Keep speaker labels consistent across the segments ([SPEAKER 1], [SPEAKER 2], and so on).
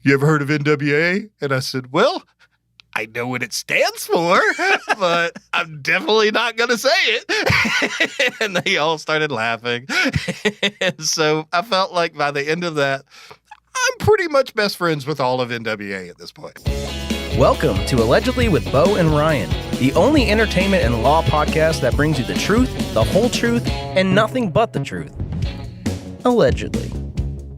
[SPEAKER 1] you ever heard of NWA? And I said, well, I know what it stands for, but I'm definitely not going to say it. And they all started laughing. And so I felt like by the end of that, I'm pretty much best friends with all of NWA at this point.
[SPEAKER 2] Welcome to Allegedly with Bo and Ryan, the only entertainment and law podcast that brings you the truth, the whole truth, and nothing but the truth. Allegedly.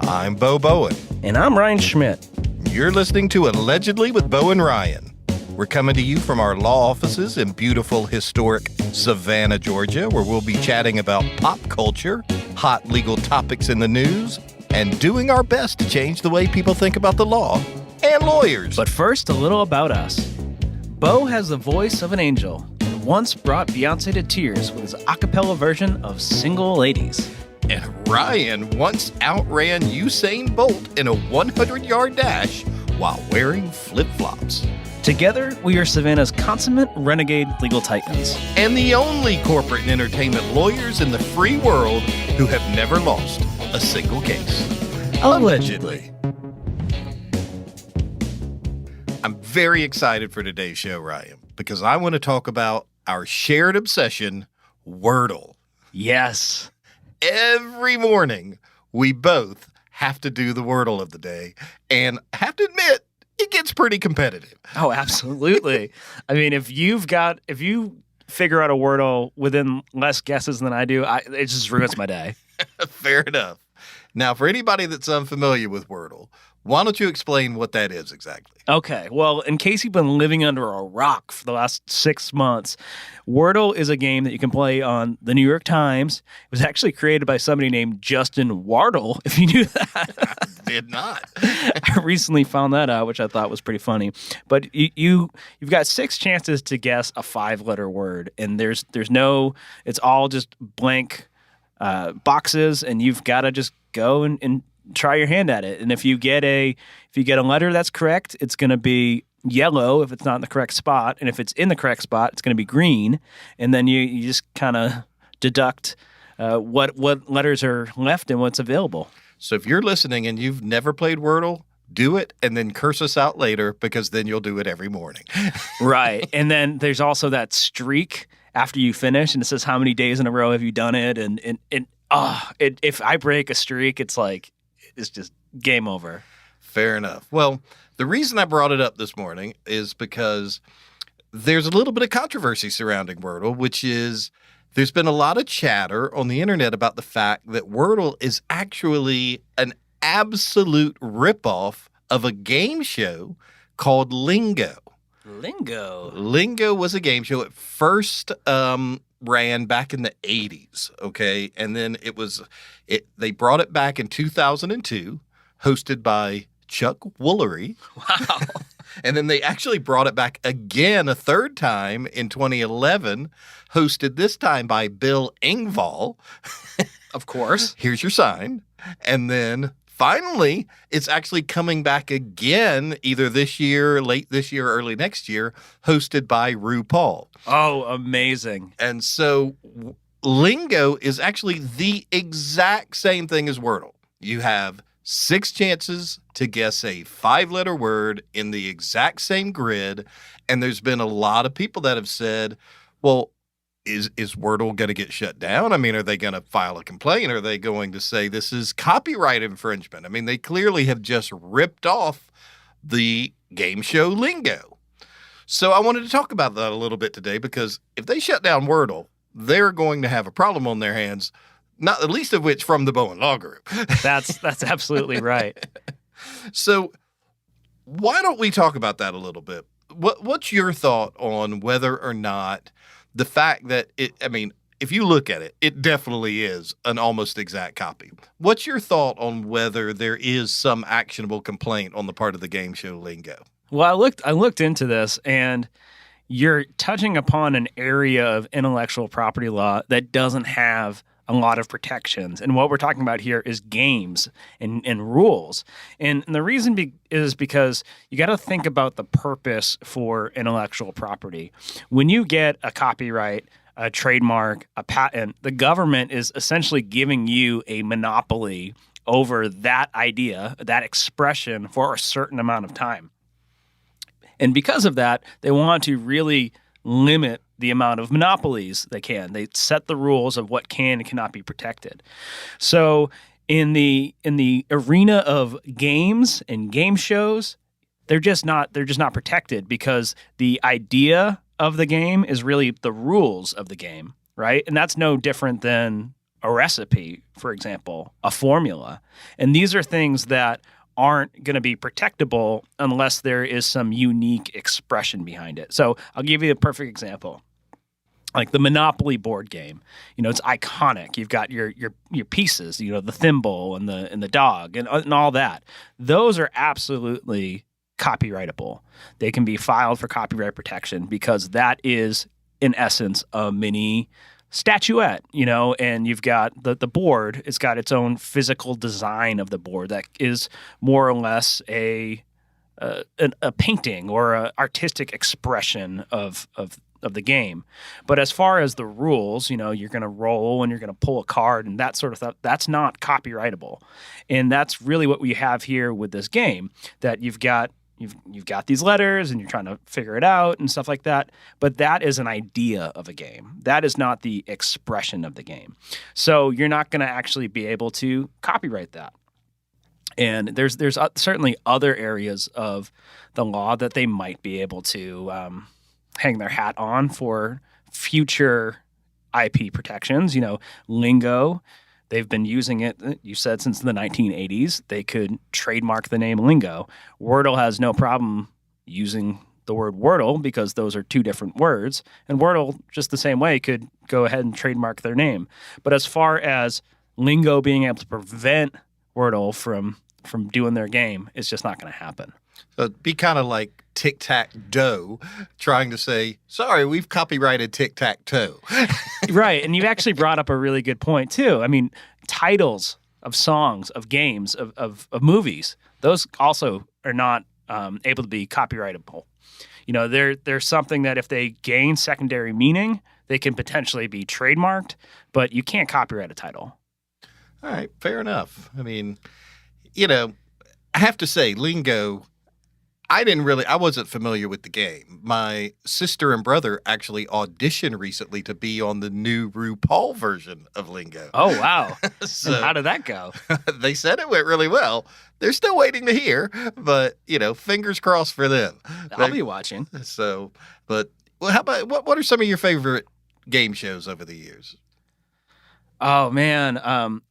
[SPEAKER 1] I'm Bo Bowen.
[SPEAKER 2] And I'm Ryan Schmidt.
[SPEAKER 1] You're listening to Allegedly with Bo and Ryan. We're coming to you from our law offices in beautiful, historic Savannah, Georgia, where we'll be chatting about pop culture, hot legal topics in the news, and doing our best to change the way people think about the law and lawyers.
[SPEAKER 2] But first, a little about us. Bo has the voice of an angel and once brought Beyonce to tears with his a cappella version of Single Ladies.
[SPEAKER 1] And Ryan once outran Usain Bolt in a 100-yard dash while wearing flip-flops.
[SPEAKER 2] Together, we are Savannah's consummate renegade legal titans.
[SPEAKER 1] And the only corporate and entertainment lawyers in the free world who have never lost a single case. Allegedly. I'm very excited for today's show, Ryan, because I want to talk about our shared obsession, Wordle.
[SPEAKER 2] Yes.
[SPEAKER 1] Every morning, we both have to do the Wordle of the day, and I have to admit, it gets pretty competitive.
[SPEAKER 2] Oh, absolutely. I mean, if you figure out a Wordle within less guesses than I do, it just ruins my day.
[SPEAKER 1] Fair enough. Now, for anybody that's unfamiliar with Wordle, why don't you explain what that is exactly?
[SPEAKER 2] Okay. Well, in case you've been living under a rock for the last 6 months, Wordle is a game that you can play on the New York Times. It was actually created by somebody named Justin Wardle, if you knew that.
[SPEAKER 1] I did not.
[SPEAKER 2] I recently found that out, which I thought was pretty funny. But you've got 6 chances to guess a 5-letter word, and there's no, it's all just blank boxes, and you've got to just go and try your hand at it. And if you get a letter that's correct, it's going to be yellow if it's not in the correct spot, and if it's in the correct spot, it's going to be green. And then you just kind of deduct what letters are left and what's available.
[SPEAKER 1] So if you're listening and you've never played Wordle, do it and then curse us out later, because then you'll do it every morning.
[SPEAKER 2] Right. And then there's also that streak after you finish, and it says how many days in a row have you done it. And if I break a streak, it's just game over.
[SPEAKER 1] Fair enough. Well, the reason I brought it up this morning is because there's a little bit of controversy surrounding Wordle, which is there's been a lot of chatter on the internet about the fact that Wordle is actually an absolute ripoff of a game show called Lingo. Lingo was a game show. It first ran back in the 80s, okay? And then they brought it back in 2002, hosted by Chuck Woolery.
[SPEAKER 2] Wow.
[SPEAKER 1] And then they actually brought it back again a third time in 2011, hosted this time by Bill Engvall.
[SPEAKER 2] Of course.
[SPEAKER 1] Here's your sign. And then finally, it's actually coming back again either this year, late this year, or early next year, hosted by RuPaul.
[SPEAKER 2] Oh, amazing.
[SPEAKER 1] And so Lingo is actually the exact same thing as Wordle. You have 6 chances to guess a 5-letter word in the exact same grid. And there's been a lot of people that have said, well, is Wordle going to get shut down? I mean, are they going to file a complaint? Are they going to say this is copyright infringement? I mean, they clearly have just ripped off the game show Lingo. So I wanted to talk about that a little bit today, because if they shut down Wordle, they're going to have a problem on their hands, not the least of which from the Bowen Law Group.
[SPEAKER 2] That's absolutely right.
[SPEAKER 1] So why don't we talk about that a little bit? What's your thought on whether or not the fact that if you look at it, it definitely is an almost exact copy. What's your thought on whether there is some actionable complaint on the part of the game show Lingo?
[SPEAKER 2] Well, I looked into this, and you're touching upon an area of intellectual property law that doesn't have a lot of protections. And what we're talking about here is games and rules. And the reason is because you got to think about the purpose for intellectual property. When you get a copyright, a trademark, a patent, the government is essentially giving you a monopoly over that idea, that expression for a certain amount of time. And because of that, they want to really limit the amount of monopolies they can. They set the rules of what can and cannot be protected. So in the arena of games and game shows, they're just not protected because the idea of the game is really the rules of the game, right? And that's no different than a recipe, for example, a formula. And these are things that aren't going to be protectable unless there is some unique expression behind it. So I'll give you a perfect example. Like the Monopoly board game, it's iconic. You've got your pieces, the thimble and the dog and all that. Those are absolutely copyrightable. They can be filed for copyright protection because that is, in essence, a mini statuette, and you've got the board. It's got its own physical design of the board that is more or less a painting or an artistic expression of the game. But as far as the rules, you're going to roll and you're going to pull a card and that sort of stuff, that's not copyrightable. And that's really what we have here with this game, that you've got these letters and you're trying to figure it out and stuff like that. But that is an idea of a game. That is not the expression of the game. So you're not going to actually be able to copyright that. And there's certainly other areas of the law that they might be able to hang their hat on for future IP protections. Lingo. They've been using it, you said, since the 1980s. They could trademark the name Lingo. Wordle has no problem using the word Wordle because those are two different words. And Wordle, just the same way, could go ahead and trademark their name. But as far as Lingo being able to prevent Wordle from doing their game, it's just not going to happen.
[SPEAKER 1] So it'd be kind of like tic-tac-toe trying to say, sorry, we've copyrighted tic-tac-toe.
[SPEAKER 2] Right. And you actually brought up a really good point, too. I mean, titles of songs, of games, of movies, those also are not able to be copyrightable. There's something that if they gain secondary meaning, they can potentially be trademarked, but you can't copyright a title.
[SPEAKER 1] All right. Fair enough. I mean, I have to say, Lingo, I wasn't familiar with the game. My sister and brother actually auditioned recently to be on the new RuPaul version of Lingo.
[SPEAKER 2] Oh, wow.
[SPEAKER 1] So,
[SPEAKER 2] and how did that go?
[SPEAKER 1] They said it went really well. They're still waiting to hear, but, fingers crossed for them.
[SPEAKER 2] I'll be watching.
[SPEAKER 1] So, but how about, what are some of your favorite game shows over the years?
[SPEAKER 2] Oh, man.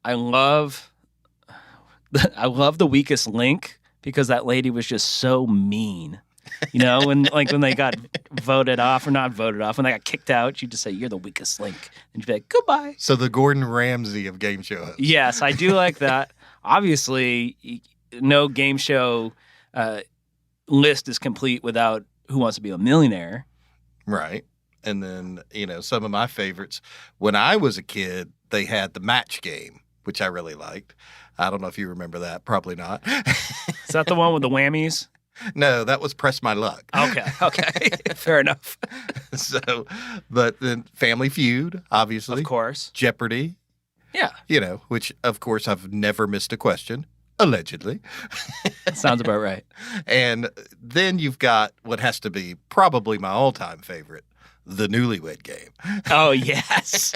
[SPEAKER 2] I love The Weakest Link. Because that lady was just so mean, when they got voted off or not voted off, when they got kicked out, she'd just say, "You're the weakest link," and you'd be like, "Goodbye."
[SPEAKER 1] So the Gordon Ramsay of game show hosts.
[SPEAKER 2] Yes, I do like that. Obviously, no game show list is complete without Who Wants to Be a Millionaire.
[SPEAKER 1] Right. And then, some of my favorites. When I was a kid, they had the match game, which I really liked. I don't know if you remember that. Probably not.
[SPEAKER 2] Is that the one with the whammies?
[SPEAKER 1] No, that was Press My Luck.
[SPEAKER 2] Okay. Fair enough.
[SPEAKER 1] So, but then Family Feud, obviously.
[SPEAKER 2] Of course.
[SPEAKER 1] Jeopardy.
[SPEAKER 2] Yeah.
[SPEAKER 1] Which, of course, I've never missed a question. Allegedly.
[SPEAKER 2] Sounds about right.
[SPEAKER 1] And then you've got what has to be probably my all-time favorite, the Newlywed Game.
[SPEAKER 2] Oh, yes.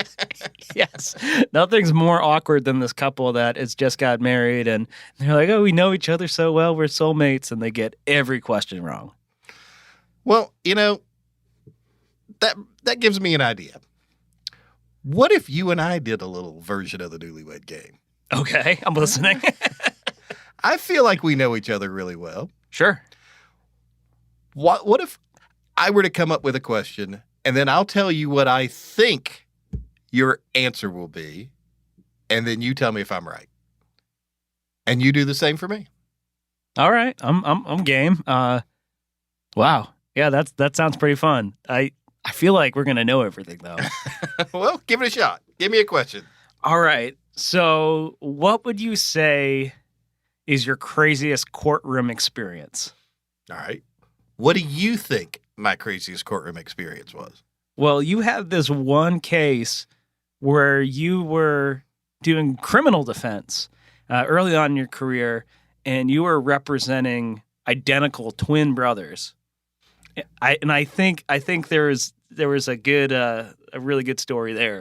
[SPEAKER 2] Yes. Nothing's more awkward than this couple that has just got married and they're like, oh, we know each other so well, we're soulmates, and they get every question wrong.
[SPEAKER 1] Well, that gives me an idea. What if you and I did a little version of the Newlywed Game?
[SPEAKER 2] Okay, I'm listening.
[SPEAKER 1] I feel like we know each other really well.
[SPEAKER 2] Sure.
[SPEAKER 1] What if I were to come up with a question and then I'll tell you what I think your answer will be, and then you tell me if I'm right. And you do the same for me.
[SPEAKER 2] All right. I'm game. Wow. Yeah, that sounds pretty fun. I feel like we're gonna know everything though.
[SPEAKER 1] Well, give it a shot. Give me a question.
[SPEAKER 2] All right. So what would you say is your craziest courtroom experience?
[SPEAKER 1] All right. What do you think my craziest courtroom experience was?
[SPEAKER 2] Well, you had this one case where you were doing criminal defense early on in your career, and you were representing identical twin brothers. I think there was a really good story there.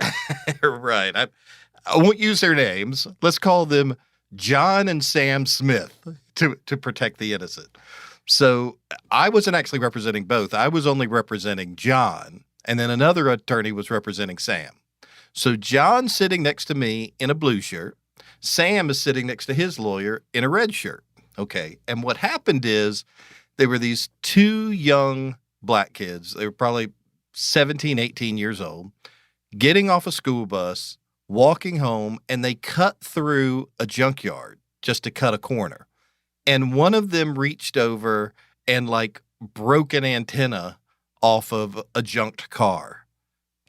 [SPEAKER 1] Right. I won't use their names. Let's call them John and Sam Smith to protect the innocent. So I wasn't actually representing both. I was only representing John, and then another attorney was representing Sam. So John's sitting next to me in a blue shirt. Sam is sitting next to his lawyer in a red shirt. Okay. And what happened is they were these two young black kids. They were probably 17, 18 years old, getting off a school bus, walking home, and they cut through a junkyard just to cut a corner. And one of them reached over and broke an antenna off of a junked car.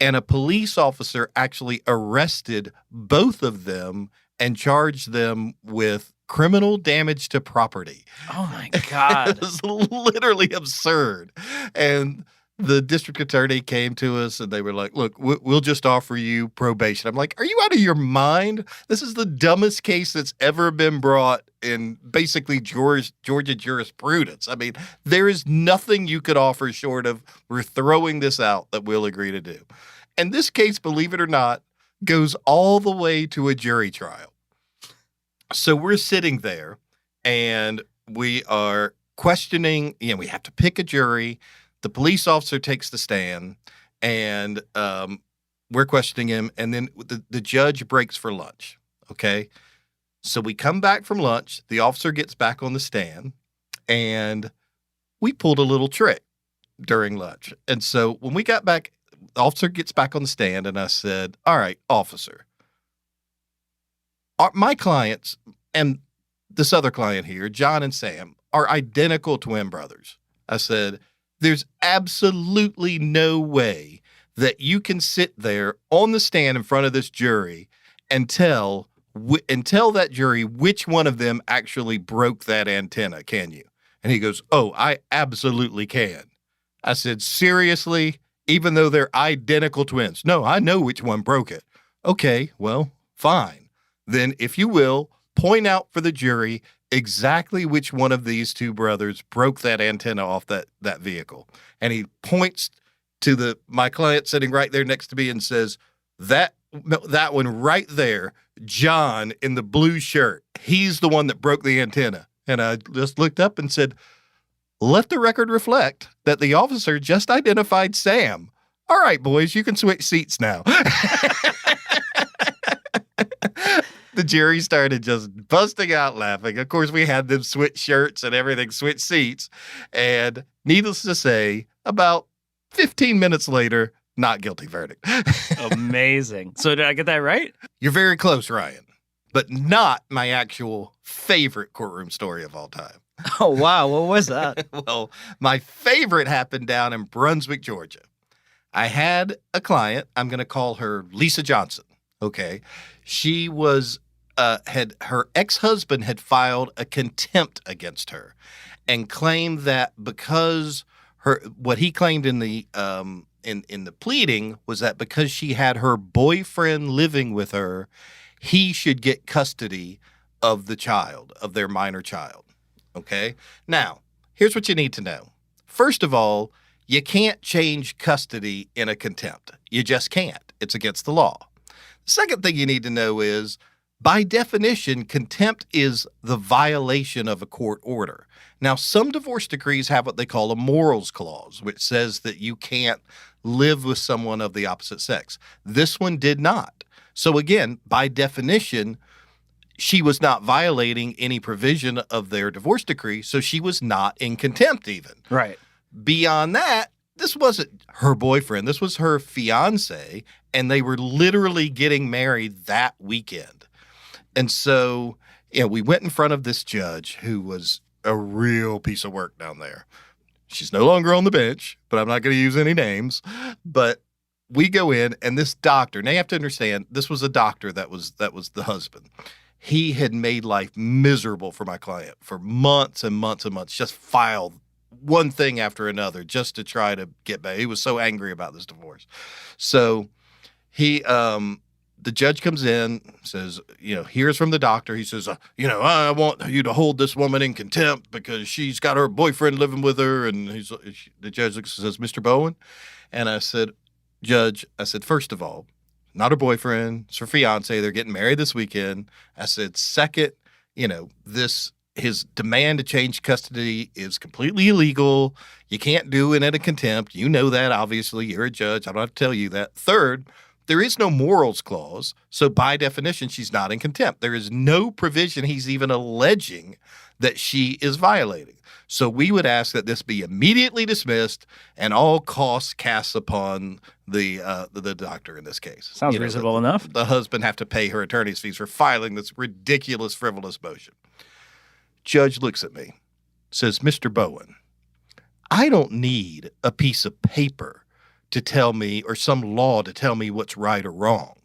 [SPEAKER 1] And a police officer actually arrested both of them and charged them with criminal damage to property.
[SPEAKER 2] Oh my God.
[SPEAKER 1] It was literally absurd. And the district attorney came to us and they were like, look, we'll just offer you probation. I'm like, are you out of your mind? This is the dumbest case that's ever been brought in basically Georgia jurisprudence. I mean, there is nothing you could offer short of we're throwing this out that we'll agree to do. And this case, believe it or not, goes all the way to a jury trial. So we're sitting there and we are questioning, we have to pick a jury. The police officer takes the stand and we're questioning him. And then the judge breaks for lunch. Okay. So we come back from lunch. The officer gets back on the stand and we pulled a little trick during lunch. And so when we got back, the officer gets back on the stand and I said, all right, officer, my clients and this other client here, John and Sam, are identical twin brothers. I said, there's absolutely no way that you can sit there on the stand in front of this jury and tell that jury which one of them actually broke that antenna, can you? And he goes, oh, I absolutely can. I said, seriously? Even though they're identical twins? No, I know which one broke it. Okay, well, fine. Then, if you will, point out for the jury exactly which one of these two brothers broke that antenna off that vehicle. And he points to my client sitting right there next to me and says, that one right there, John in the blue shirt, he's the one that broke the antenna. And I just looked up and said, let the record reflect that the officer just identified Sam. All right, boys, you can switch seats now. The jury started just busting out laughing. Of course, we had them switch shirts and everything, switch seats. And needless to say, about 15 minutes later, not guilty verdict.
[SPEAKER 2] Amazing. So did I get that right?
[SPEAKER 1] You're very close, Ryan, but not my actual favorite courtroom story of all time.
[SPEAKER 2] Oh, wow. What was that?
[SPEAKER 1] Well, my favorite happened down in Brunswick, Georgia. I had a client. I'm going to call her Lisa Johnson. Okay. She was, her ex-husband had filed a contempt against her and claimed that because what he claimed in the pleading was that because she had her boyfriend living with her, he should get custody of the child, of their minor child. Okay. Now, here's what you need to know. First of all, you can't change custody in a contempt. You just can't. It's against the law. The second thing you need to know is, by definition, contempt is the violation of a court order. Now, some divorce decrees have what they call a morals clause, which says that you can't live with someone of the opposite sex. This one did not. So again, by definition, she was not violating any provision of their divorce decree, so she was not in contempt even.
[SPEAKER 2] Right.
[SPEAKER 1] Beyond that, this wasn't her boyfriend. This was her fiance, and they were literally getting married that weekend. And so, we went in front of this judge who was a real piece of work down there. She's no longer on the bench, but I'm not going to use any names. But we go in, and this doctor, now you have to understand, this was a doctor that was the husband. He had made life miserable for my client for months and months and months, just filed one thing after another just to try to get back. He was so angry about this divorce. So the judge comes in, says, here's from the doctor. He says, I want you to hold this woman in contempt because she's got her boyfriend living with her. And the judge looks and says, Mr. Bowen. And I said, Judge, first of all, not her boyfriend, it's her fiance. They're getting married this weekend. I said, second, his demand to change custody is completely illegal. You can't do it at a contempt. You know that, obviously. You're a judge. I don't have to tell you that. Third, there is no morals clause. So by definition, she's not in contempt. There is no provision he's even alleging that she is violating. So we would ask that this be immediately dismissed and all costs cast upon the doctor in this case.
[SPEAKER 2] Sounds reasonable enough.
[SPEAKER 1] The husband have to pay her attorney's fees for filing this ridiculous, frivolous motion. Judge looks at me, says, Mr. Bowen, I don't need a piece of paper to tell me or some law to tell me what's right or wrong.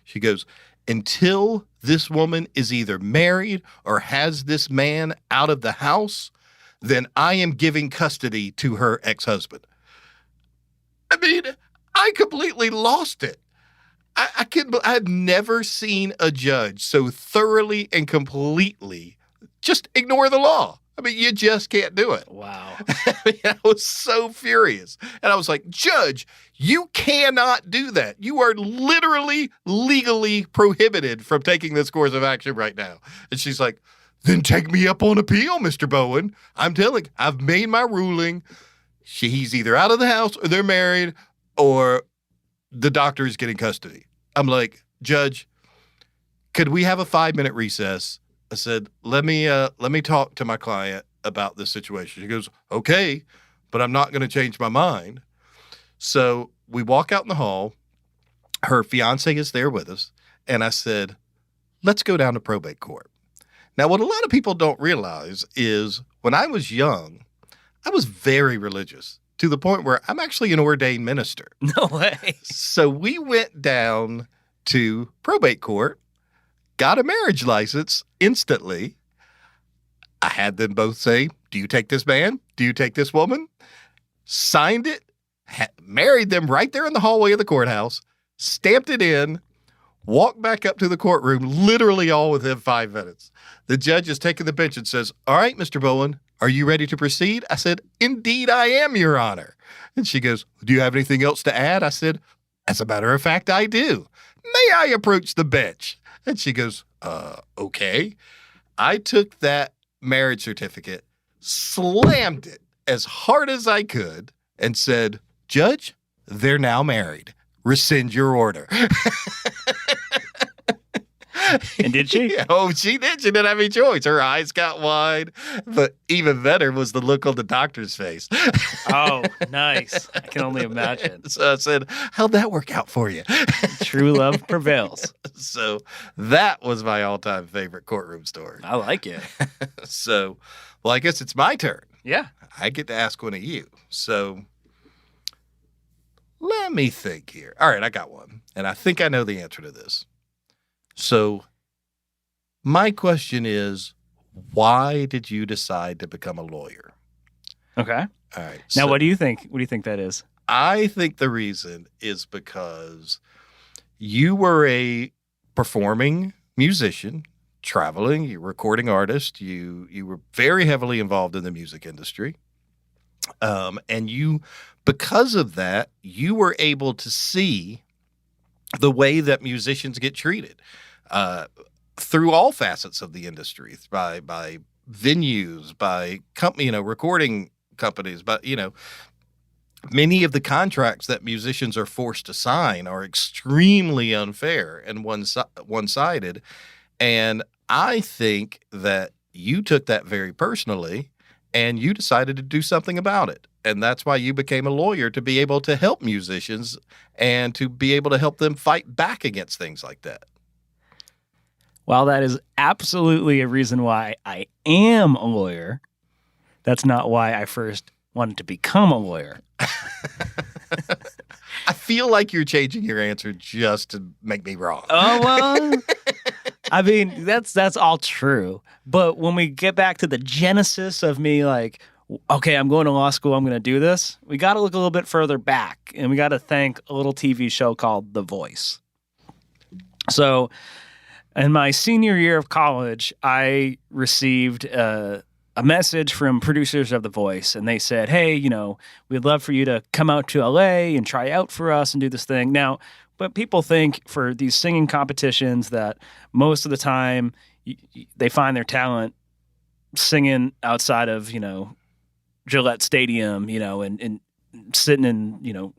[SPEAKER 1] She goes, until this woman is either married or has this man out of the house, then I am giving custody to her ex-husband. I mean, I completely lost it. I've never seen a judge so thoroughly and completely just ignore the law. I mean, you just can't do it.
[SPEAKER 2] Wow.
[SPEAKER 1] I was so furious. And I was like, Judge, you cannot do that. You are literally legally prohibited from taking this course of action right now. And she's like, then take me up on appeal, Mr. Bowen. I'm telling you, I've made my ruling. He's either out of the house or they're married or the doctor is getting custody. I'm like, Judge, could we have a 5-minute recess? I said, let me talk to my client about this situation. She goes, okay, but I'm not going to change my mind. So we walk out in the hall. Her fiance is there with us. And I said, let's go down to probate court. Now, what a lot of people don't realize is when I was young, I was very religious to the point where I'm actually an ordained minister.
[SPEAKER 2] No way.
[SPEAKER 1] So we went down to probate court, got a marriage license instantly. I had them both say, do you take this man? Do you take this woman? Signed it, married them right there in the hallway of the courthouse, stamped it in, walked back up to the courtroom, literally all within 5 minutes. The judge is taking the bench and says, all right, Mr. Bowen, are you ready to proceed? I said, indeed I am, Your Honor. And she goes, do you have anything else to add? I said, as a matter of fact, I do. May I approach the bench? And she goes, okay. I took that marriage certificate, slammed it as hard as I could, and said, Judge, they're now married. Rescind your order.
[SPEAKER 2] And did she?
[SPEAKER 1] Oh, she did. She didn't have any choice. Her eyes got wide. But even better was the look on the doctor's face.
[SPEAKER 2] Oh, nice. I can only imagine.
[SPEAKER 1] So I said, how'd that work out for you?
[SPEAKER 2] True love prevails.
[SPEAKER 1] So that was my all-time favorite courtroom story.
[SPEAKER 2] I like it.
[SPEAKER 1] So, well, I guess it's my turn.
[SPEAKER 2] Yeah.
[SPEAKER 1] I get to ask one of you. So let me think here. All right, I got one. And I think I know the answer to this. So my question is, why did you decide to become a lawyer?
[SPEAKER 2] Okay.
[SPEAKER 1] All right.
[SPEAKER 2] Now,
[SPEAKER 1] so
[SPEAKER 2] what do you think? What do you think that is?
[SPEAKER 1] I think the reason is because you were a performing musician, traveling, you're a recording artist. You were very heavily involved in the music industry. And because of that, you were able to see the way that musicians get treated through all facets of the industry, by venues, by recording companies, but many of the contracts that musicians are forced to sign are extremely unfair and one-sided. And I think that you took that very personally and you decided to do something about it. And that's why you became a lawyer, to be able to help musicians and to be able to help them fight back against things like that.
[SPEAKER 2] Well, that is absolutely a reason why I am a lawyer. That's not why I first wanted to become a lawyer.
[SPEAKER 1] I feel like you're changing your answer just to make me wrong.
[SPEAKER 2] Oh, well, I mean, that's all true. But when we get back to the genesis of me, like, okay, I'm going to law school, I'm going to do this, we got to look a little bit further back, and we got to thank a little TV show called The Voice. So in my senior year of college, I received a message from producers of The Voice, and they said, hey, we'd love for you to come out to LA and try out for us and do this thing. Now, but people think for these singing competitions that most of the time they find their talent singing outside of, Gillette Stadium, and sitting in,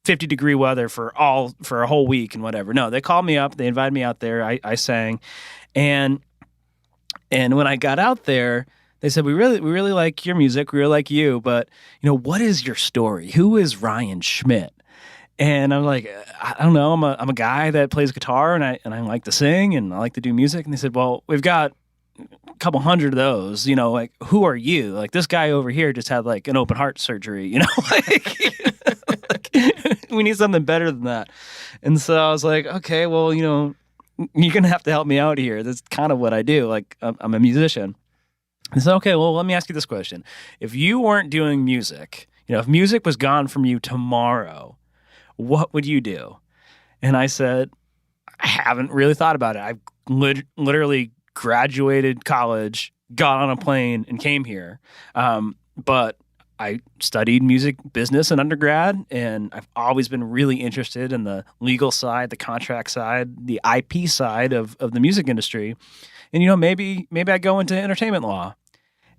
[SPEAKER 2] 50-degree weather for a whole week and whatever. No, they called me up. They invited me out there. I sang. And when I got out there, they said, we really like your music. We really like you. But, what is your story? Who is Ryan Schmidt? And I'm like, I don't know. I'm a guy that plays guitar and I like to sing and I like to do music. And they said, well, we've got a couple hundred of those, like, who are you? Like, this guy over here just had like an open heart surgery, like, we need something better than that. And so I was like, okay, well, you're going to have to help me out here. That's kind of what I do. Like, I'm a musician. And so, okay, well, let me ask you this question. If you weren't doing music, if music was gone from you tomorrow, what would you do? And I said, I haven't really thought about it. I've literally graduated college, got on a plane, and came here. But I studied music business in undergrad, and I've always been really interested in the legal side, the contract side, the IP side of the music industry. And, maybe I go into entertainment law.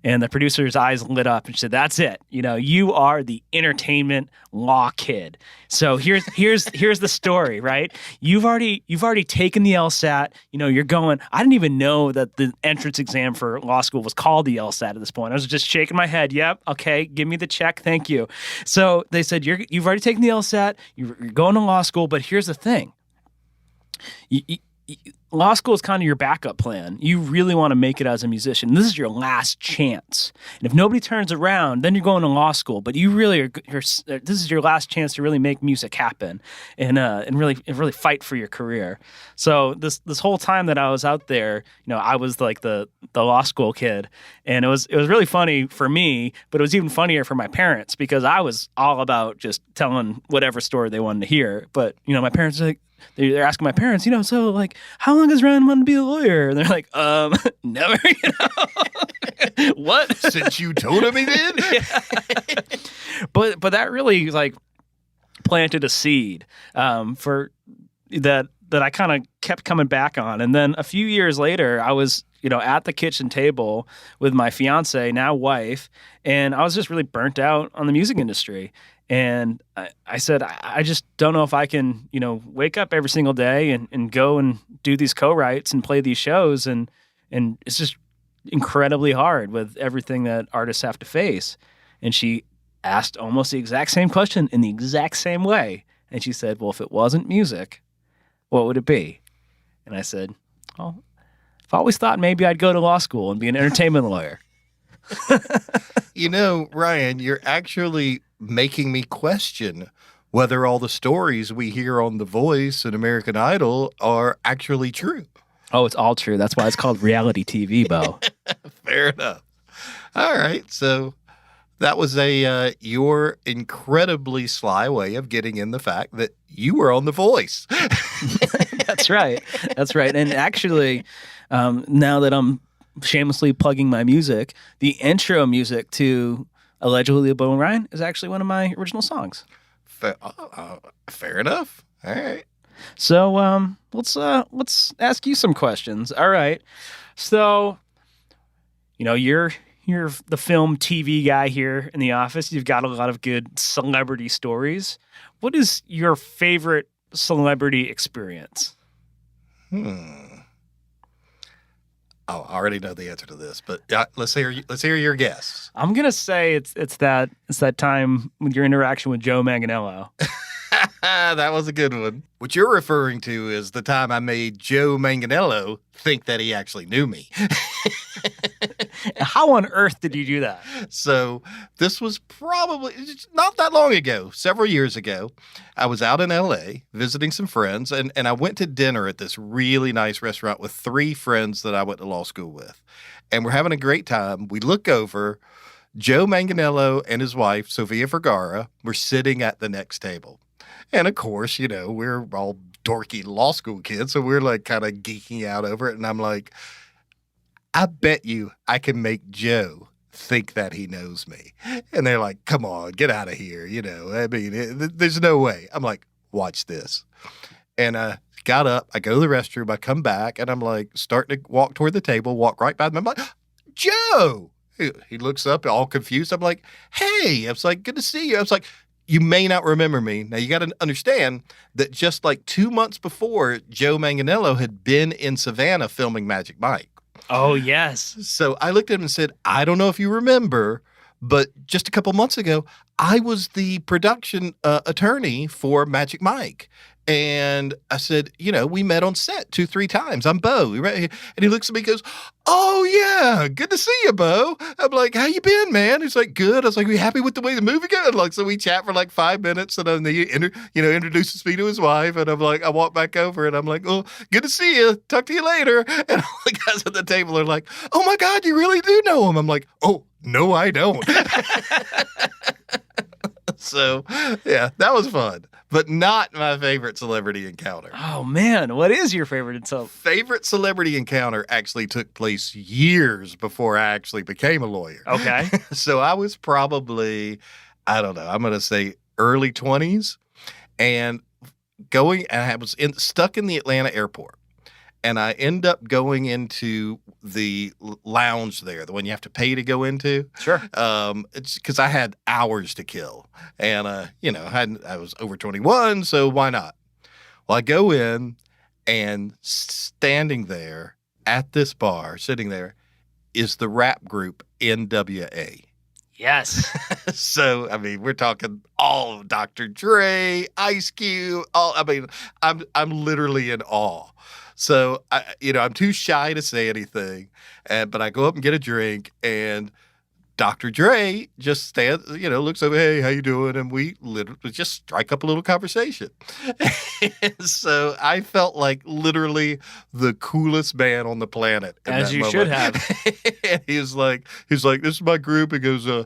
[SPEAKER 2] And the producer's eyes lit up and said, that's it. You are the entertainment law kid. So here's the story, right? You've already taken the LSAT. You're going, I didn't even know that the entrance exam for law school was called the LSAT at this point. I was just shaking my head. Yep. Okay. Give me the check. Thank you. So they said, you've already taken the LSAT. You're going to law school. But here's the thing. Law school is kind of your backup plan. You really want to make it as a musician. This is your last chance. And if nobody turns around, then you're going to law school. But you really this is your last chance to really make music happen and really fight for your career. So this whole time that I was out there, I was like the law school kid, and it was really funny for me, but it was even funnier for my parents because I was all about just telling whatever story they wanted to hear. But my parents are like, they're asking my parents, so like, how long has Ryan wanted to be a lawyer? And they're like, never, What?
[SPEAKER 1] Since you told him he did?
[SPEAKER 2] Yeah. But that really like planted a seed for that I kind of kept coming back on. And then a few years later, I was, at the kitchen table with my fiance, now wife, and I was just really burnt out on the music industry. And I said, I just don't know if I can, wake up every single day and go and do these co-writes and play these shows. And it's just incredibly hard with everything that artists have to face. And she asked almost the exact same question in the exact same way. And she said, well, if it wasn't music, what would it be? And I said, well, I've always thought maybe I'd go to law school and be an entertainment lawyer.
[SPEAKER 1] Ryan, you're actually making me question whether all the stories we hear on The Voice and American Idol are actually true.
[SPEAKER 2] Oh, it's all true. That's why it's called reality TV, Bo.
[SPEAKER 1] Fair enough. All right. So that was your incredibly sly way of getting in the fact that you were on The Voice.
[SPEAKER 2] That's right. That's right. And actually, now that I'm shamelessly plugging my music, the intro music to allegedly Bowen and Ryan is actually one of my original songs.
[SPEAKER 1] Fair enough. All right.
[SPEAKER 2] So let's ask you some questions. All right. So, you're the film TV guy here in the office. You've got a lot of good celebrity stories. What is your favorite celebrity experience?
[SPEAKER 1] Oh, I already know the answer to this, but let's hear your guess.
[SPEAKER 2] I'm gonna say it's that time with your interaction with Joe Manganiello.
[SPEAKER 1] That was a good one. What you're referring to is the time I made Joe Manganiello think that he actually knew me.
[SPEAKER 2] How on earth did you do that?
[SPEAKER 1] So this was probably not that long ago, several years ago. I was out in LA visiting some friends, and I went to dinner at this really nice restaurant with 3 friends that I went to law school with. And we're having a great time. We look over, Joe Manganiello and his wife, Sofia Vergara, were sitting at the next table. And of course, we're all dorky law school kids. So we're like kind of geeking out over it. And I'm like, I bet you I can make Joe think that he knows me. And they're like, come on, get out of here. You know, I mean, there's no way. I'm like, watch this. And I got up, I go to the restroom, I come back, and I'm like, starting to walk toward the table, walk right by them. I'm like, Joe! He looks up, all confused. I'm like, hey, I was like, good to see you. I was like, you may not remember me. Now, you got to understand that just like 2 months before, Joe Manganiello had been in Savannah filming Magic Mike.
[SPEAKER 2] Oh, yes.
[SPEAKER 1] So I looked at him and said, I don't know if you remember, but just a couple months ago, I was the production attorney for Magic Mike. And I said, you know, we met on set 2-3 times. I'm Bo. And he looks at me and goes, oh, yeah, good to see you, Bo. I'm like, how you been, man? He's like, good. I was like, are you happy with the way the movie goes? Like, so we chat for like 5 minutes, and then he introduces me to his wife. And I'm like, I walk back over, and I'm like, oh, good to see you. Talk to you later. And all the guys at the table are like, oh, my God, you really do know him. I'm like, oh, no, I don't. So, yeah, that was fun, but not my favorite celebrity encounter.
[SPEAKER 2] Oh, man. What is your favorite?
[SPEAKER 1] Favorite celebrity encounter actually took place years before I actually became a lawyer.
[SPEAKER 2] Okay.
[SPEAKER 1] So I was probably, I don't know, I'm going to say early 20s, and I was stuck in the Atlanta airport. And I end up going into the lounge there, the one you have to pay to go into.
[SPEAKER 2] Sure.
[SPEAKER 1] It's because I had hours to kill. And, I was over 21, so why not? Well, I go in, and standing there at this bar, sitting there, is the rap group NWA.
[SPEAKER 2] Yes.
[SPEAKER 1] So, I mean, we're talking all of Dr. Dre, Ice Cube, I'm literally in awe. So, I'm too shy to say anything, but I go up and get a drink, and Dr. Dre just stands, looks over, hey, how you doing? And we literally just strike up a little conversation. And so I felt like literally the coolest man on the planet.
[SPEAKER 2] As you should have.
[SPEAKER 1] And he's like, this is my group. He goes, you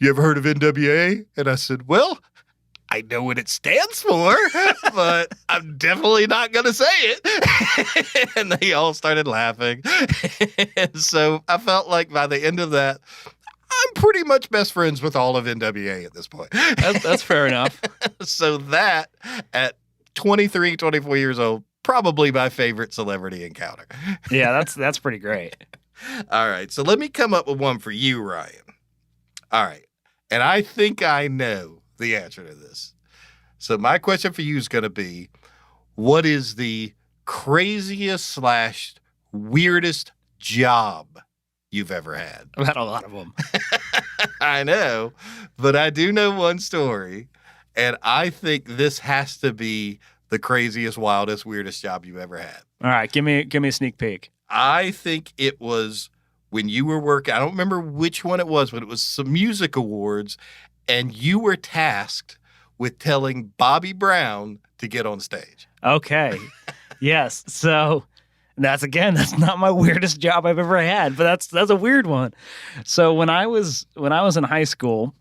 [SPEAKER 1] ever heard of NWA? And I said, well, I know what it stands for, but I'm definitely not going to say it. And they all started laughing. And so I felt like by the end of that, I'm pretty much best friends with all of NWA at this point.
[SPEAKER 2] That's fair enough.
[SPEAKER 1] So that, at 23, 24 years old, probably my favorite celebrity encounter.
[SPEAKER 2] Yeah, that's pretty great.
[SPEAKER 1] All right, so let me come up with one for you, Ryan. All right, and I think I know the answer to this. So my question for you is going to be, what is the craziest / weirdest job you've ever had?
[SPEAKER 2] I've had a lot of them.
[SPEAKER 1] I know, but I do know one story, and I think this has to be the craziest, wildest, weirdest job you've ever had.
[SPEAKER 2] All right, give me a sneak peek.
[SPEAKER 1] I think it was when you were working, I don't remember which one it was, but it was some music awards, and you were tasked with telling Bobby Brown to get on stage.
[SPEAKER 2] Okay. Yes. So that's not my weirdest job I've ever had, but that's a weird one. So when I was in high school,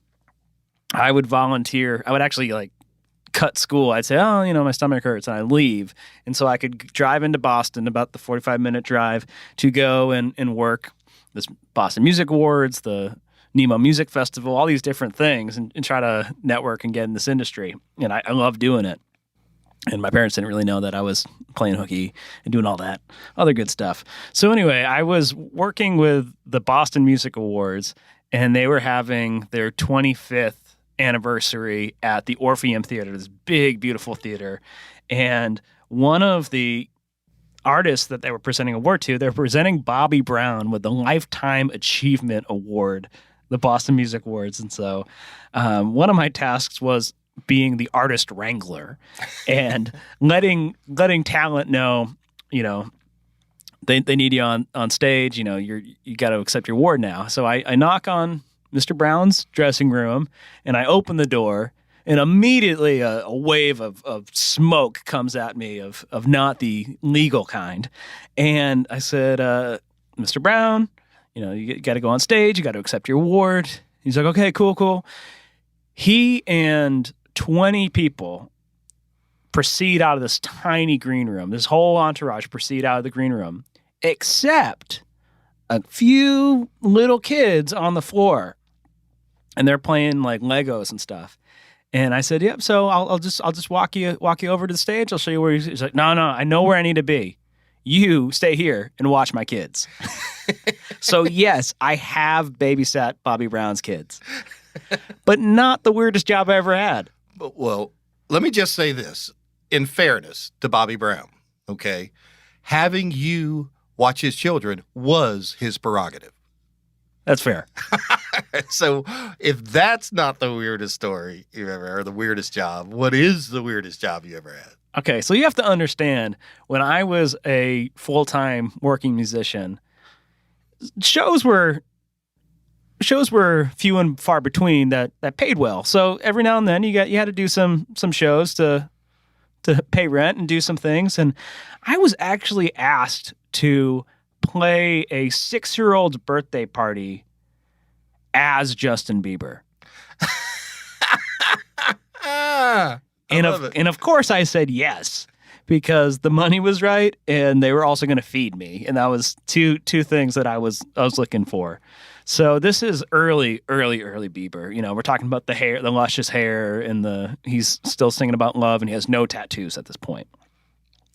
[SPEAKER 2] I would volunteer. I would actually cut school. I'd say, oh, my stomach hurts, and I'd leave. And so I could drive into Boston, about the 45-minute drive, to go and work this Boston Music Awards, the Nemo Music Festival, all these different things, and try to network and get in this industry. And I love doing it. And my parents didn't really know that I was playing hooky and doing all that other good stuff. So anyway, I was working with the Boston Music Awards, and they were having their 25th anniversary at the Orpheum Theater, this big, beautiful theater. And one of the artists that they were presenting an award to, they were presenting Bobby Brown with the Lifetime Achievement Award, the Boston Music Awards. And so one of my tasks was being the artist wrangler and letting talent know, they need you on stage, you got to accept your award now. So I knock on Mr. Brown's dressing room, and I open the door, and immediately a wave of smoke comes at me of not the legal kind. And I said, Mr. Brown, you got to go on stage. You got to accept your award. He's like, okay, cool. He and 20 people proceed out of this tiny green room. This whole entourage proceed out of the green room, except a few little kids on the floor, and they're playing like Legos and stuff. And I said, "Yep." So I'll just walk you over to the stage. I'll show you where he's like, "No, I know where I need to be. You stay here and watch my kids." So yes, I have babysat Bobby Brown's kids, but not the weirdest job I ever had.
[SPEAKER 1] But, well, let me just say this. In fairness to Bobby Brown, okay, having you watch his children was his prerogative.
[SPEAKER 2] That's fair.
[SPEAKER 1] So if that's not the weirdest story you ever heard, or the weirdest job, what is the weirdest job you ever had?
[SPEAKER 2] Okay, so you have to understand, when I was a full-time working musician, shows were few and far between that paid well. So every now and then you had to do some shows to pay rent and do some things. And I was actually asked to play a 6-year-old's birthday party as Justin Bieber. And of course I said yes, because the money was right and they were also going to feed me. And that was two things that I was looking for. So this is early Bieber. You know, we're talking about the hair, the luscious hair, and he's still singing about love, and he has no tattoos at this point.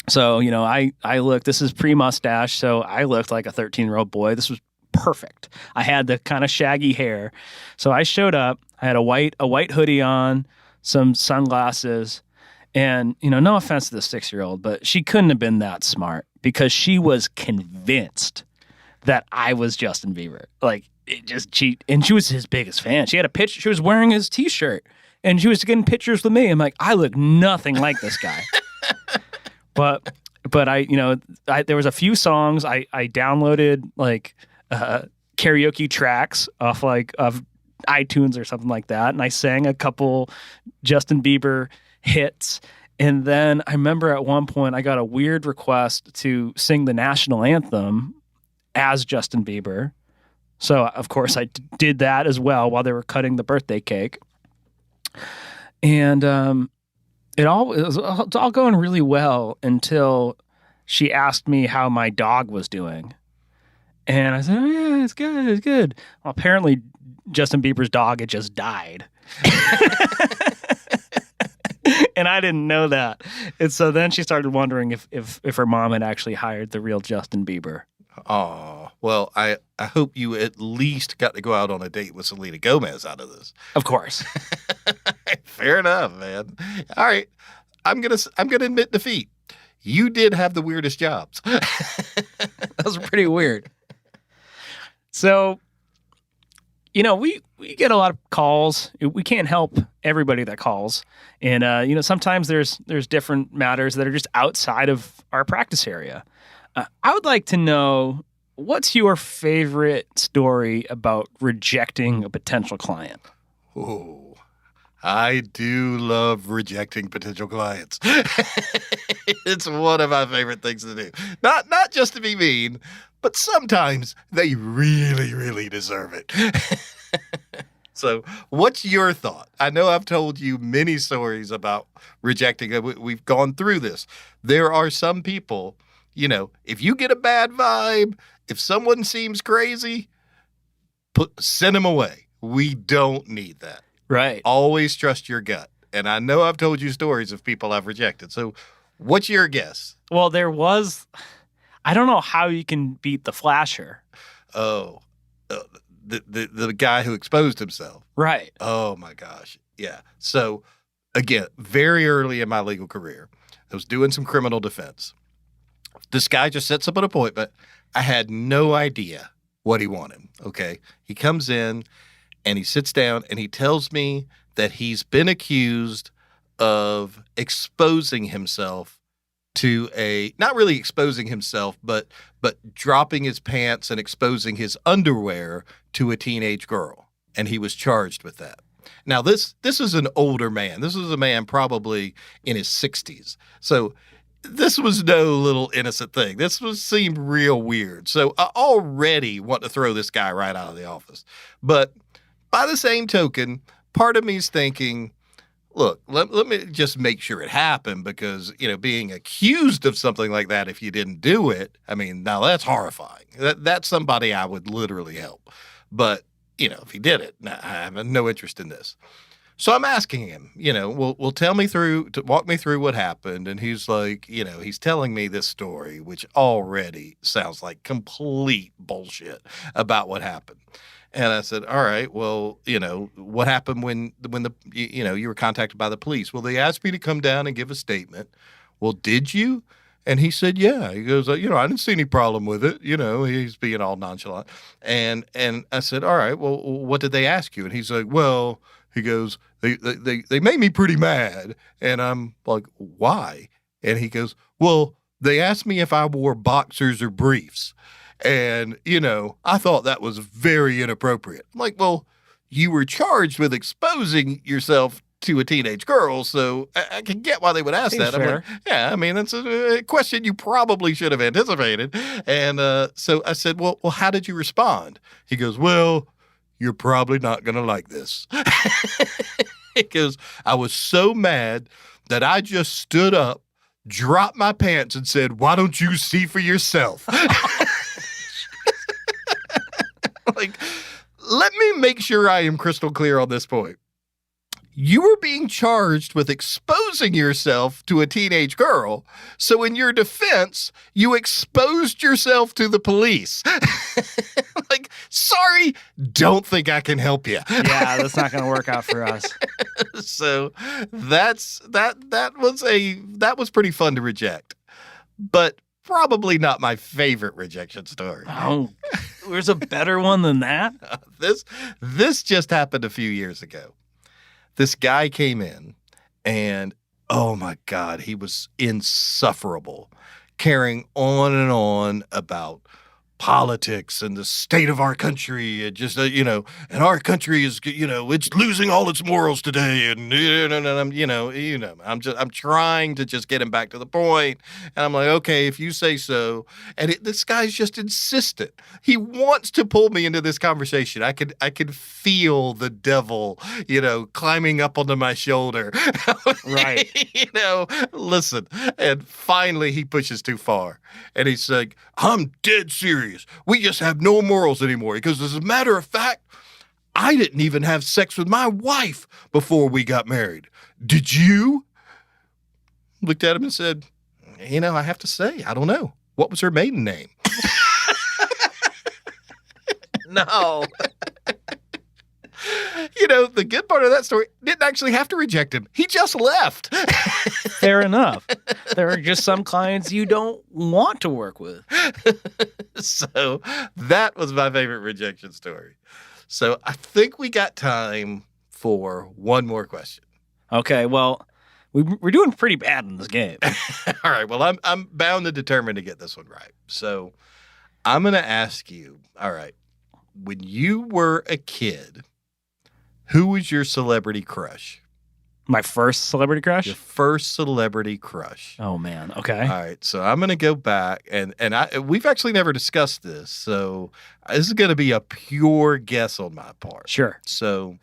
[SPEAKER 2] So, you know, I looked, this is pre-mustache, so I looked like a 13-year-old boy. This was perfect. I had the kind of shaggy hair. So I showed up, I had a white hoodie on, some sunglasses, and, you know, no offense to the 6-year-old, but she couldn't have been that smart, because she was convinced that I was Justin Bieber. Like, and she was his biggest fan. She had a picture, she was wearing his t-shirt, and she was getting pictures with me. I'm like, I look nothing like this guy. But there was a few songs I downloaded, like karaoke tracks of iTunes or something like that, and I sang a couple Justin Bieber hits. And then I remember at one point I got a weird request to sing the national anthem as Justin Bieber. So of course I did that as well while they were cutting the birthday cake. And it was all going really well until she asked me how my dog was doing. And I said, "Oh yeah, it's good. Well, apparently Justin Bieber's dog had just died." And I didn't know that. And so then she started wondering if her mom had actually hired the real Justin Bieber.
[SPEAKER 1] Oh, well, I hope you at least got to go out on a date with Selena Gomez out of this.
[SPEAKER 2] Of course.
[SPEAKER 1] Fair enough, man. All right. I'm gonna admit defeat. You did have the weirdest jobs.
[SPEAKER 2] That was pretty weird. So, you know, we get a lot of calls. We can't help everybody that calls. And, you know, sometimes there's different matters that are just outside of our practice area. I would like to know, what's your favorite story about rejecting a potential client?
[SPEAKER 1] Oh, I do love rejecting potential clients. It's one of my favorite things to do. Not just to be mean, but sometimes they really, really deserve it. So what's your thought? I know I've told you many stories about rejecting. We've gone through this. There are some people, you know, if you get a bad vibe, if someone seems crazy, send them away. We don't need that.
[SPEAKER 2] Right.
[SPEAKER 1] Always trust your gut. And I know I've told you stories of people I've rejected. So what's your guess?
[SPEAKER 2] Well, I don't know how you can beat the flasher.
[SPEAKER 1] Oh, the guy who exposed himself.
[SPEAKER 2] Right.
[SPEAKER 1] Oh my gosh. Yeah. So again, very early in my legal career, I was doing some criminal defense. This guy just sets up an appointment. I had no idea what he wanted. Okay. He comes in and he sits down and he tells me that he's been accused of exposing himself to not really exposing himself, but dropping his pants and exposing his underwear to a teenage girl. And he was charged with that. Now, this is an older man. This was a man probably in his 60s. So this was no little innocent thing. This seemed real weird. So I already want to throw this guy right out of the office. But by the same token, part of me is thinking, look, let me just make sure it happened because, being accused of something like that if you didn't do it, I mean, now that's horrifying. That's somebody I would literally help. But, if he did it, I have no interest in this. So I'm asking him, well, walk me through what happened. And he's like, he's telling me this story, which already sounds like complete bullshit about what happened. And I said, all right, well, what happened when you were contacted by the police? Well, they asked me to come down and give a statement. Well, did you? And he said, yeah. He goes, I didn't see any problem with it. He's being all nonchalant. And I said, all right, well, what did they ask you? And he's like, well, he goes, they made me pretty mad. And I'm like, why? And he goes, well, they asked me if I wore boxers or briefs. And, I thought that was very inappropriate. I'm like, well, you were charged with exposing yourself to a teenage girl, so I can get why they would ask that.
[SPEAKER 2] Fair.
[SPEAKER 1] I'm like, yeah, I mean, that's a question you probably should have anticipated. And so I said, well, how did you respond? He goes, well, you're probably not going to like this. He goes, I was so mad that I just stood up, dropped my pants, and said, why don't you see for yourself? Like, let me make sure I am crystal clear on this point. You were being charged with exposing yourself to a teenage girl. So in your defense, you exposed yourself to the police. Like, sorry, don't think I can help you.
[SPEAKER 2] Yeah, that's not going to work out for us.
[SPEAKER 1] So that was pretty fun to reject. But probably not my favorite rejection story.
[SPEAKER 2] Oh, there's a better one than that?
[SPEAKER 1] This just happened a few years ago. This guy came in and, oh my God, he was insufferable, carrying on and on about politics and the state of our country and just, and our country is, it's losing all its morals today. And, I'm trying to just get him back to the point. And I'm like, okay, if you say so. And this guy's just insistent. He wants to pull me into this conversation. I could feel the devil, climbing up onto my shoulder.
[SPEAKER 2] Right.
[SPEAKER 1] Listen. And finally he pushes too far. And he's like, I'm dead serious. We just have no morals anymore because as a matter of fact, I didn't even have sex with my wife before we got married. Did you? Looked at him and said, I have to say, I don't know. What was her maiden name?
[SPEAKER 2] No.
[SPEAKER 1] The good part of that story didn't actually have to reject him. He just left.
[SPEAKER 2] Fair enough. There are just some clients you don't want to work with.
[SPEAKER 1] So that was my favorite rejection story. So I think we got time for one more question.
[SPEAKER 2] Okay, well, we're doing pretty bad in this game.
[SPEAKER 1] All right, well, I'm bound and determined to get this one right. So I'm going to ask you, all right, when you were a kid, who was your celebrity crush?
[SPEAKER 2] My first celebrity crush?
[SPEAKER 1] Your first celebrity crush.
[SPEAKER 2] Oh, man. Okay.
[SPEAKER 1] All right. So I'm going to go back, and we've actually never discussed this. So this is going to be a pure guess on my part.
[SPEAKER 2] Sure.
[SPEAKER 1] So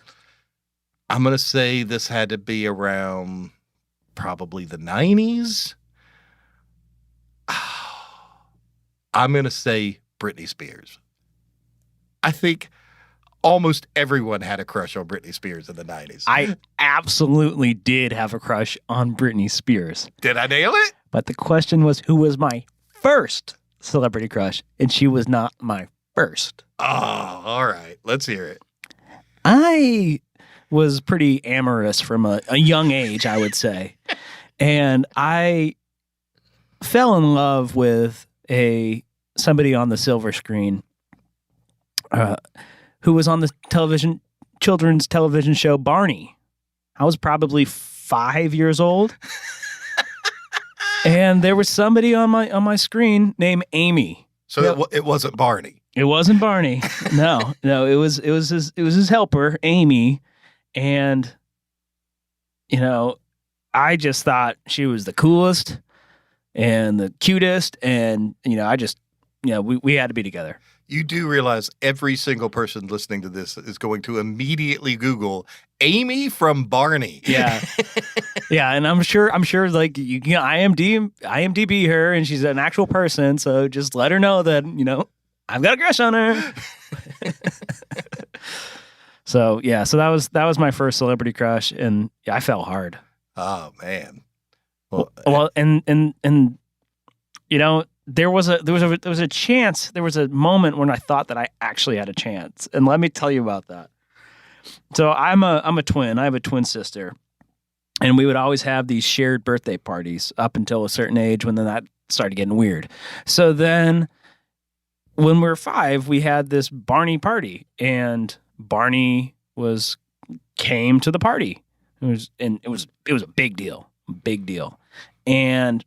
[SPEAKER 1] I'm going to say this had to be around probably the 90s. I'm going to say Britney Spears. I think almost everyone had a crush on Britney Spears in the 90s.
[SPEAKER 2] I absolutely did have a crush on Britney Spears.
[SPEAKER 1] Did I nail it?
[SPEAKER 2] But the question was, who was my first celebrity crush? And she was not my first.
[SPEAKER 1] Oh, all right. Let's hear it.
[SPEAKER 2] I was pretty amorous from a young age, I would say. And I fell in love with somebody on the silver screen who was on the children's television show Barney. I was probably 5 years old. And there was somebody on my screen named Amy.
[SPEAKER 1] So it wasn't Barney.
[SPEAKER 2] It wasn't Barney. No, it was his helper, Amy. And I just thought she was the coolest and the cutest, and we had to be together.
[SPEAKER 1] You do realize every single person listening to this is going to immediately Google Amy from Barney.
[SPEAKER 2] Yeah. Yeah, and I'm sure like you can IMDb her and she's an actual person, so just let her know that, I've got a crush on her. So that was my first celebrity crush, and I fell hard.
[SPEAKER 1] Oh man.
[SPEAKER 2] Well, and there was a chance, there was a moment when I thought that I actually had a chance, and let me tell you about that. So I'm a twin. I have a twin sister, and we would always have these shared birthday parties up until a certain age, when then that started getting weird. So then, when we were 5, we had this Barney party, and Barney came to the party. It was a big deal. And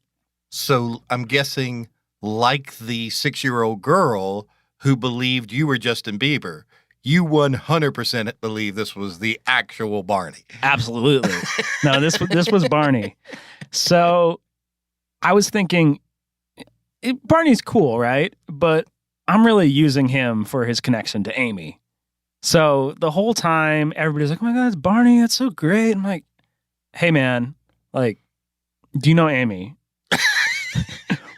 [SPEAKER 1] so I'm guessing, like the 6-year-old girl who believed you were Justin Bieber, you 100% believe this was the actual Barney.
[SPEAKER 2] Absolutely. No, this was Barney. So I was thinking, Barney's cool, right? But I'm really using him for his connection to Amy. So the whole time, everybody's like, "Oh my God, it's Barney. That's so great." I'm like, "Hey, man, like, do you know Amy?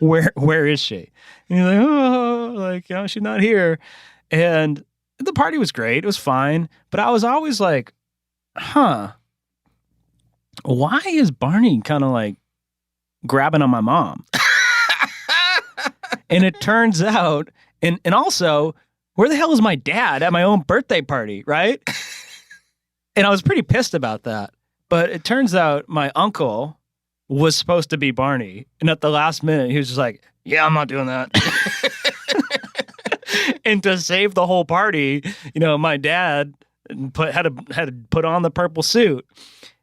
[SPEAKER 2] Where is she?" And he's like, "Oh, like, she's not here." And the party was great. It was fine. But I was always like, why is Barney kind of like grabbing on my mom? And it turns out, and also, where the hell is my dad at my own birthday party, right? And I was pretty pissed about that. But it turns out my uncle was supposed to be Barney. And at the last minute, he was just like, "Yeah, I'm not doing that." And to save the whole party, my dad had to put on the purple suit.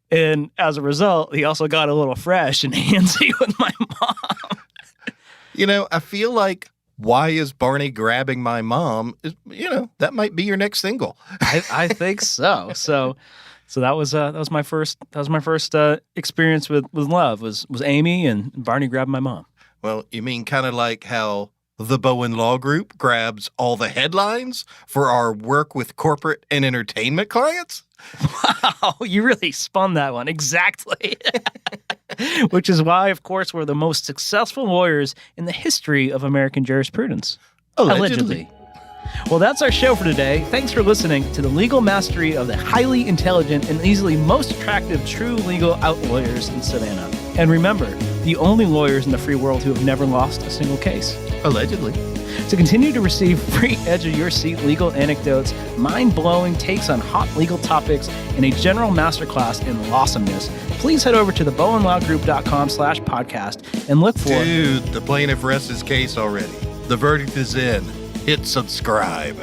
[SPEAKER 2] And as a result, he also got a little fresh and handsy with my mom.
[SPEAKER 1] I feel like, "Why is Barney grabbing my mom?" is, that might be your next single.
[SPEAKER 2] I think so. So that was my first experience with love was Amy, and Barney grabbed my mom.
[SPEAKER 1] Well, you mean kind of like how the Bowen Law Group grabs all the headlines for our work with corporate and entertainment clients?
[SPEAKER 2] Wow, you really spun that one. Exactly. Which is why, of course, we're the most successful lawyers in the history of American jurisprudence. Allegedly. Well, that's our show for today. Thanks for listening to the legal mastery of the highly intelligent and easily most attractive true legal out lawyers in Savannah. And remember, the only lawyers in the free world who have never lost a single case.
[SPEAKER 1] Allegedly.
[SPEAKER 2] To continue to receive free edge-of-your-seat legal anecdotes, mind-blowing takes on hot legal topics, and a general masterclass in awesomeness, please head over to thebowenlawgroup.com/podcast and look for...
[SPEAKER 1] Dude, the plaintiff rests his case already. The verdict is in. Hit subscribe.